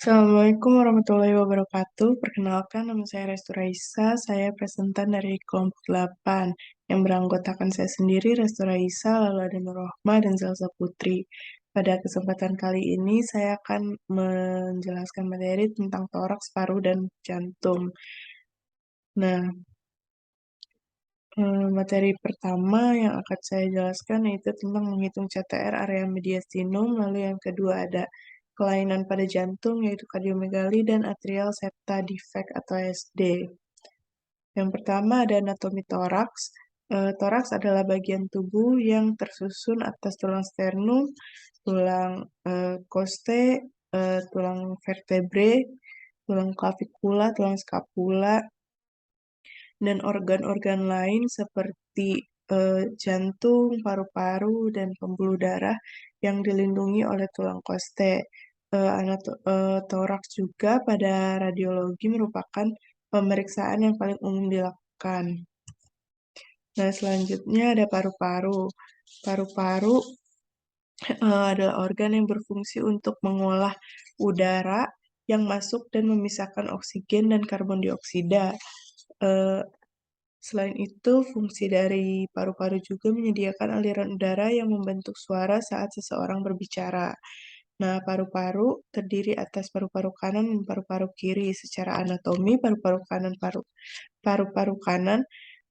Assalamualaikum warahmatullahi wabarakatuh. Perkenalkan, nama saya Restu Raisa. Saya presentan dari kelompok 8 yang beranggotakan saya sendiri, Restu Raisa, lalu ada Nur Rohma dan Zelza Putri. Pada kesempatan kali ini, saya akan menjelaskan materi tentang toraks, paru, dan jantung. Nah, materi pertama yang akan saya jelaskan yaitu tentang menghitung CTR area mediastinum, lalu yang kedua ada kelainan pada jantung yaitu kardiomegali dan atrial septa defect atau ASD. Yang pertama ada anatomi toraks. Toraks adalah bagian tubuh yang tersusun atas tulang sternum, tulang koste, tulang vertebre, tulang clavicula, tulang scapula, dan organ-organ lain seperti jantung, paru-paru, dan pembuluh darah yang dilindungi oleh tulang koste. Toraks juga pada radiologi merupakan pemeriksaan yang paling umum dilakukan. Nah, selanjutnya ada paru-paru. Paru-paru adalah organ yang berfungsi untuk mengolah udara yang masuk dan memisahkan oksigen dan karbon dioksida. Selain itu, fungsi dari paru-paru juga menyediakan aliran udara yang membentuk suara saat seseorang berbicara. Nah, paru-paru terdiri atas paru-paru kanan dan paru-paru kiri. Secara anatomi, paru-paru kanan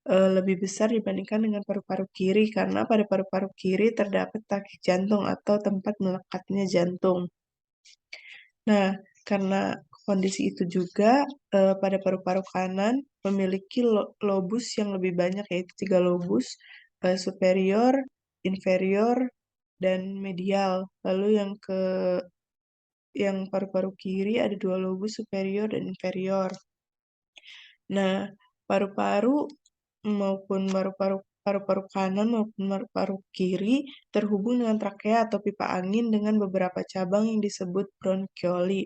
lebih besar dibandingkan dengan paru-paru kiri karena pada paru-paru kiri terdapat taki jantung atau tempat melekatnya jantung. Nah, karena kondisi itu juga pada paru-paru kanan memiliki lobus yang lebih banyak yaitu 3 lobus, superior, inferior, dan medial. Lalu yang paru-paru kiri ada 2 lobus superior dan inferior. Nah, paru-paru maupun paru-paru kanan maupun paru-paru kiri terhubung dengan trakea atau pipa angin dengan beberapa cabang yang disebut bronchioli.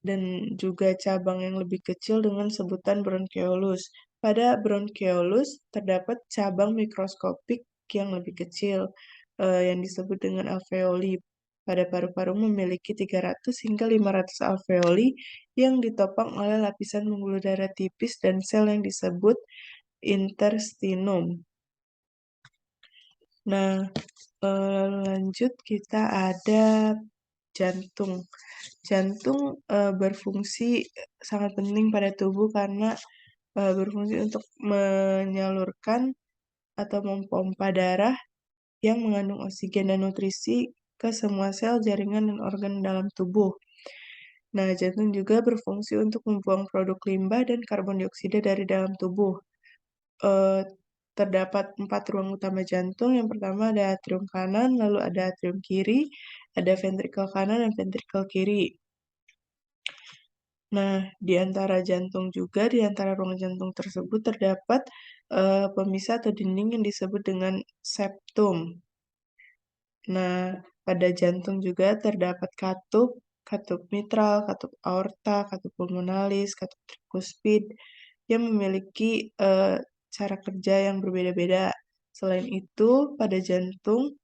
Dan juga cabang yang lebih kecil dengan sebutan bronchiolus. Pada bronchiolus terdapat cabang mikroskopik yang lebih kecil yang disebut dengan alveoli. Pada paru-paru memiliki 300 hingga 500 alveoli yang ditopang oleh lapisan pembuluh darah tipis dan sel yang disebut interstinum. Nah, lanjut kita ada jantung. Jantung berfungsi sangat penting pada tubuh karena berfungsi untuk menyalurkan atau memompa darah yang mengandung oksigen dan nutrisi ke semua sel, jaringan, dan organ dalam tubuh. Nah, jantung juga berfungsi untuk membuang produk limbah dan karbon dioksida dari dalam tubuh. Terdapat 4 ruang utama jantung. Yang pertama ada atrium kanan, lalu ada atrium kiri, ada ventrikel kanan dan ventrikel kiri. Nah, di antara ruang jantung tersebut terdapat pemisah atau dinding yang disebut dengan septum. Nah, pada jantung juga terdapat katup mitral, katup aorta, katup pulmonalis, katup trikuspid yang memiliki cara kerja yang berbeda-beda. Selain itu, pada jantung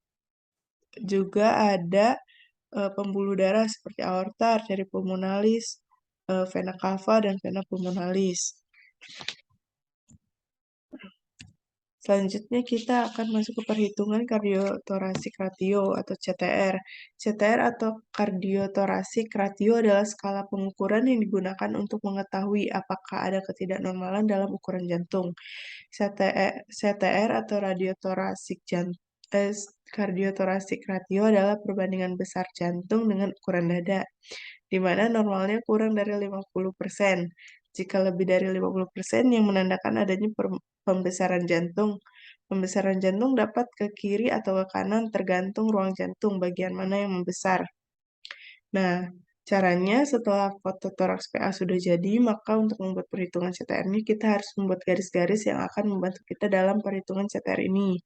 juga ada pembuluh darah seperti aorta, arteri pulmonalis, vena cava, dan vena pulmonalis. Selanjutnya kita akan masuk ke perhitungan kardiotorasik ratio atau CTR. CTR atau kardiotorasik ratio adalah skala pengukuran yang digunakan untuk mengetahui apakah ada ketidaknormalan dalam ukuran jantung. CTR atau kardiotorasik ratio adalah perbandingan besar jantung dengan ukuran dada, di mana normalnya kurang dari 50%. Jika lebih dari 50% yang menandakan adanya pembesaran jantung. Pembesaran jantung dapat ke kiri atau ke kanan tergantung ruang jantung bagian mana yang membesar. Nah, caranya setelah foto toraks PA sudah jadi, maka untuk membuat perhitungan CTR ini kita harus membuat garis-garis yang akan membantu kita dalam perhitungan CTR ini.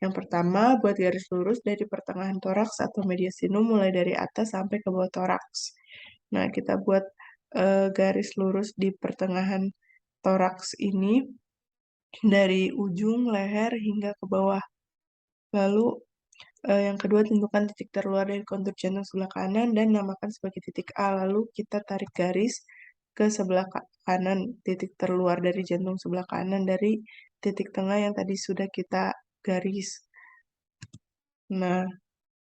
Yang pertama, buat garis lurus dari pertengahan toraks atau mediastinum mulai dari atas sampai ke bawah toraks. Nah, kita buat garis lurus di pertengahan toraks ini dari ujung leher hingga ke bawah. Lalu Yang kedua, tentukan titik terluar dari kontur jantung sebelah kanan dan namakan sebagai titik A. Lalu kita tarik garis ke sebelah kanan, titik terluar dari jantung sebelah kanan dari titik tengah yang tadi sudah kita garis. Nah,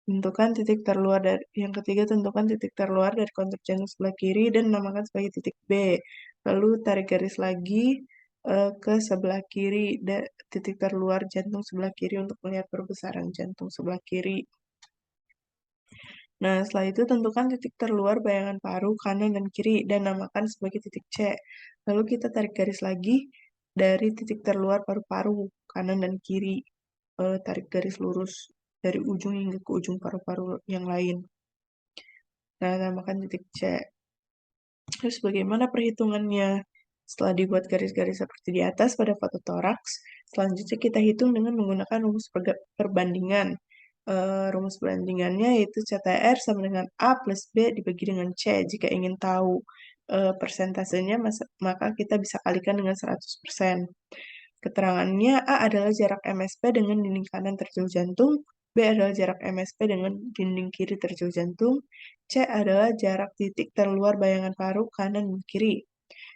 yang ketiga, tentukan titik terluar dari kontur jantung sebelah kiri dan namakan sebagai titik B. Lalu tarik garis lagi ke sebelah kiri, titik terluar jantung sebelah kiri untuk melihat perbesaran jantung sebelah kiri. Nah, setelah itu tentukan titik terluar bayangan paru kanan dan kiri dan namakan sebagai titik C. Lalu kita tarik garis lagi dari titik terluar paru-paru kanan dan kiri. Tarik garis lurus dari ujung hingga ke ujung paru-paru yang lain. Nah, namakan titik C. Terus bagaimana perhitungannya? Setelah dibuat garis-garis seperti di atas pada foto toraks, selanjutnya kita hitung dengan menggunakan rumus perbandingan. Rumus perbandingannya yaitu CTR sama dengan A plus B dibagi dengan C. Jika ingin tahu persentasenya, maka kita bisa kalikan dengan 100%. Keterangannya, A adalah jarak MSP dengan dinding kanan terjauh jantung, B adalah jarak MSP dengan dinding kiri terjauh jantung, C adalah jarak titik terluar bayangan paru kanan dan kiri.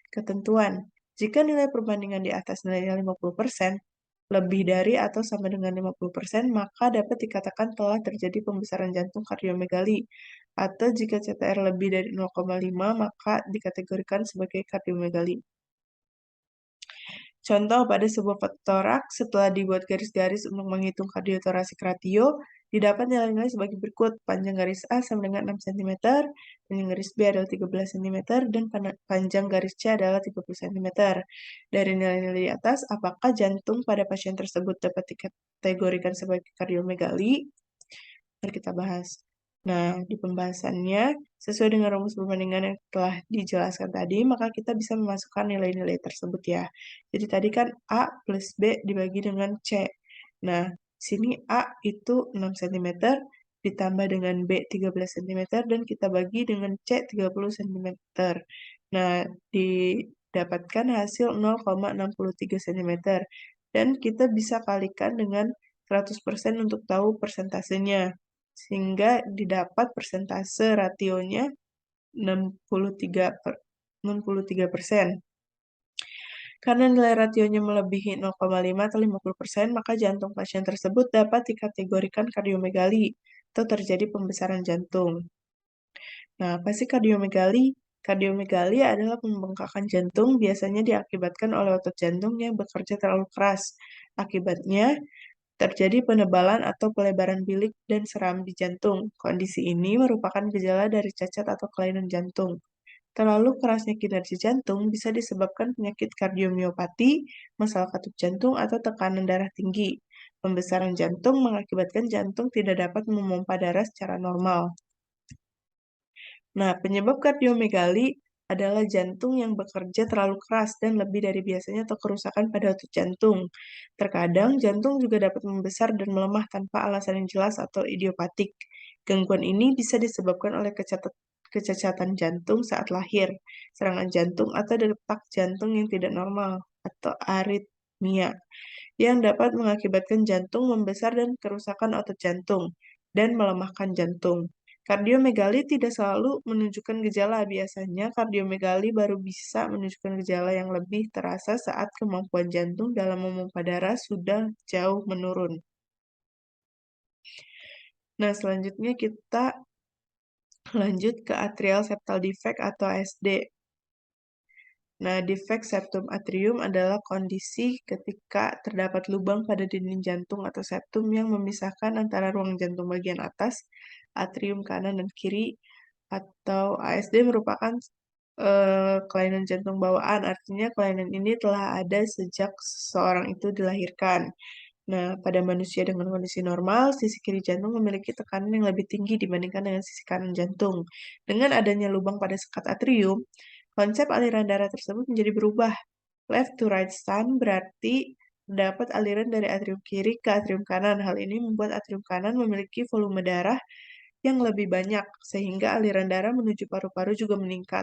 Ketentuan, jika nilai perbandingan di atas nilainya 50%, lebih dari atau sama dengan 50%, maka dapat dikatakan telah terjadi pembesaran jantung kardiomegali. Atau jika CTR lebih dari 0,5, maka dikategorikan sebagai kardiomegali. Contoh, pada sebuah foto toraks, setelah dibuat garis-garis untuk menghitung kardiotorasik ratio, didapat nilai-nilai sebagai berikut. Panjang garis A sama dengan 6 cm, panjang garis B adalah 13 cm, dan panjang garis C adalah 30 cm. Dari nilai-nilai di atas, apakah jantung pada pasien tersebut dapat dikategorikan sebagai kardiomegali? Mari kita bahas. Nah, di pembahasannya, sesuai dengan rumus perbandingan yang telah dijelaskan tadi, maka kita bisa memasukkan nilai-nilai tersebut ya. Jadi tadi kan A plus B dibagi dengan C. Nah, sini A itu 6 cm, ditambah dengan B 13 cm, dan kita bagi dengan C 30 cm. Nah, didapatkan hasil 0,63 cm. Dan kita bisa kalikan dengan 100% untuk tahu persentasenya. Sehingga didapat persentase rasionya 63%. Karena nilai rasionya melebihi 0,5 atau 50%, maka jantung pasien tersebut dapat dikategorikan kardiomegali atau terjadi pembesaran jantung. Nah, apa sih kardiomegali? Kardiomegali adalah pembengkakan jantung biasanya diakibatkan oleh otot jantung yang bekerja terlalu keras. Akibatnya, terjadi penebalan atau pelebaran bilik dan serambi jantung. Kondisi ini merupakan gejala dari cacat atau kelainan jantung. Terlalu kerasnya kinerja jantung bisa disebabkan penyakit kardiomiopati, masalah katup jantung, atau tekanan darah tinggi. Pembesaran jantung mengakibatkan jantung tidak dapat memompa darah secara normal. Nah, penyebab kardiomegali adalah jantung yang bekerja terlalu keras dan lebih dari biasanya atau kerusakan pada otot jantung. Terkadang, jantung juga dapat membesar dan melemah tanpa alasan yang jelas atau idiopatik. Gangguan ini bisa disebabkan oleh kecacatan jantung saat lahir, serangan jantung, atau detak jantung yang tidak normal, atau aritmia, yang dapat mengakibatkan jantung membesar dan kerusakan otot jantung, dan melemahkan jantung. Kardiomegali tidak selalu menunjukkan gejala. Biasanya kardiomegali baru bisa menunjukkan gejala yang lebih terasa saat kemampuan jantung dalam memompa darah sudah jauh menurun. Nah, selanjutnya kita lanjut ke atrial septal defect atau ASD. Nah, defect septum atrium adalah kondisi ketika terdapat lubang pada dinding jantung atau septum yang memisahkan antara ruang jantung bagian atas, atrium kanan dan kiri, atau ASD merupakan kelainan jantung bawaan. Artinya kelainan ini telah ada sejak seseorang itu dilahirkan. Nah, pada manusia dengan kondisi normal, sisi kiri jantung memiliki tekanan yang lebih tinggi dibandingkan dengan sisi kanan jantung. Dengan adanya lubang pada sekat atrium, konsep aliran darah tersebut menjadi berubah. Left to right shunt berarti terdapat aliran dari atrium kiri ke atrium kanan. Hal ini membuat atrium kanan memiliki volume darah yang lebih banyak, sehingga aliran darah menuju paru-paru juga meningkat.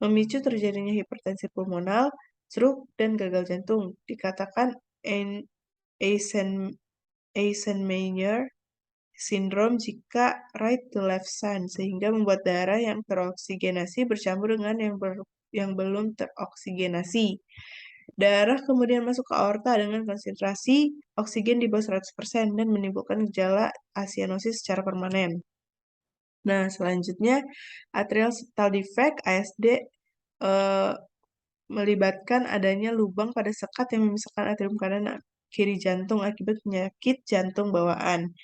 Memicu terjadinya hipertensi pulmonal, stroke, dan gagal jantung. Dikatakan Eisenmenger sindrom jika right to left sign, sehingga membuat darah yang teroksigenasi bercampur dengan yang belum teroksigenasi. Darah kemudian masuk ke aorta dengan konsentrasi oksigen di bawah 100% dan menimbulkan gejala asianosis secara permanen. Nah, selanjutnya atrial septal defect ASD melibatkan adanya lubang pada sekat yang memisahkan atrium kanan dan kiri jantung akibat penyakit jantung bawaan.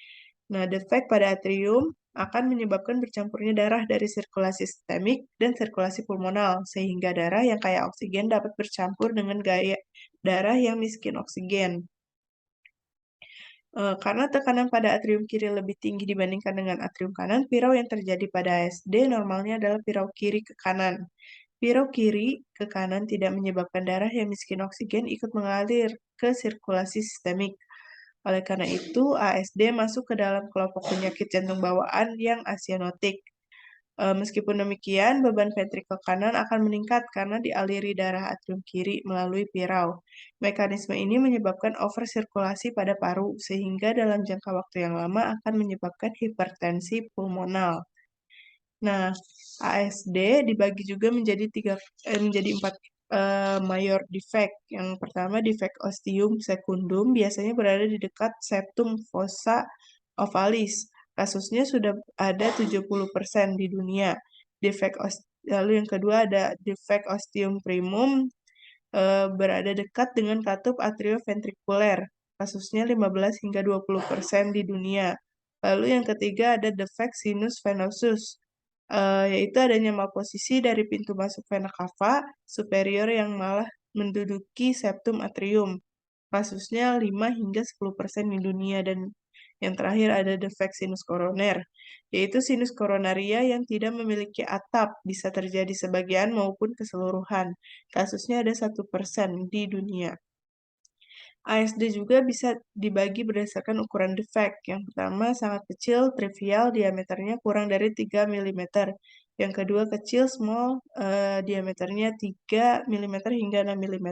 Nah, defek pada atrium akan menyebabkan bercampurnya darah dari sirkulasi sistemik dan sirkulasi pulmonal, sehingga darah yang kaya oksigen dapat bercampur dengan gaya darah yang miskin oksigen. Karena tekanan pada atrium kiri lebih tinggi dibandingkan dengan atrium kanan, pirau yang terjadi pada ASD normalnya adalah pirau kiri ke kanan. Pirau kiri ke kanan tidak menyebabkan darah yang miskin oksigen ikut mengalir ke sirkulasi sistemik. Oleh karena itu, ASD masuk ke dalam kelompok penyakit jantung bawaan yang asianotik. Meskipun demikian, beban ventrikel kanan akan meningkat karena dialiri darah atrium kiri melalui pirau. Mekanisme ini menyebabkan oversirkulasi pada paru, sehingga dalam jangka waktu yang lama akan menyebabkan hipertensi pulmonal. Nah, ASD dibagi juga menjadi 4 mayor defect. Yang pertama, defect ostium secundum biasanya berada di dekat septum fossa ovalis. Kasusnya sudah ada 70% di dunia. Lalu yang kedua ada defect ostium primum berada dekat dengan katup atrioventrikuler. Kasusnya 15 hingga 20% di dunia. Lalu yang ketiga ada defect sinus venosus, yaitu adanya malposisi dari pintu masuk vena cava superior yang malah menduduki septum atrium. Kasusnya 5 hingga 10% di dunia. Dan yang terakhir ada defek sinus koroner, yaitu sinus koronaria yang tidak memiliki atap, bisa terjadi sebagian maupun keseluruhan. Kasusnya ada 1% di dunia. ASD juga bisa dibagi berdasarkan ukuran defek. Yang pertama sangat kecil, trivial, diameternya kurang dari 3 mm. Yang kedua kecil, small, diameternya 3 mm hingga 6 mm.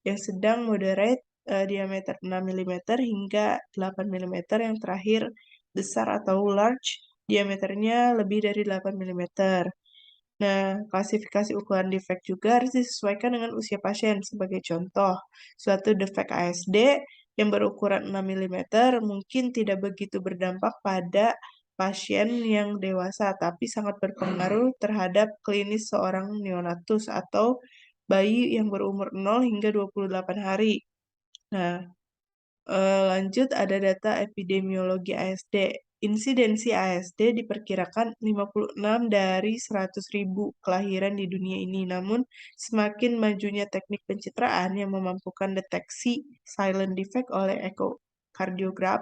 Yang sedang, moderate, diameter 6 mm hingga 8 mm. Yang terakhir, besar atau large, diameternya lebih dari 8 mm. Nah, klasifikasi ukuran defek juga harus disesuaikan dengan usia pasien. Sebagai contoh, suatu defek ASD yang berukuran 6 mm mungkin tidak begitu berdampak pada pasien yang dewasa, tapi sangat berpengaruh terhadap klinis seorang neonatus atau bayi yang berumur 0 hingga 28 hari. Nah, lanjut ada data epidemiologi ASD. Insidensi ASD diperkirakan 56 dari 100.000 kelahiran di dunia ini. Namun, semakin majunya teknik pencitraan yang memampukan deteksi silent defect oleh ekokardiograf,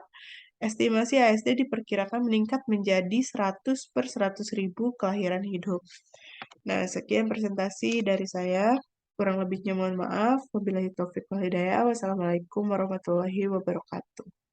estimasi ASD diperkirakan meningkat menjadi 100 per 100.000 kelahiran hidup. Nah, sekian presentasi dari saya. Kurang lebihnya mohon maaf. Wabillahi taufiq wal hidayah. Wassalamualaikum warahmatullahi wabarakatuh.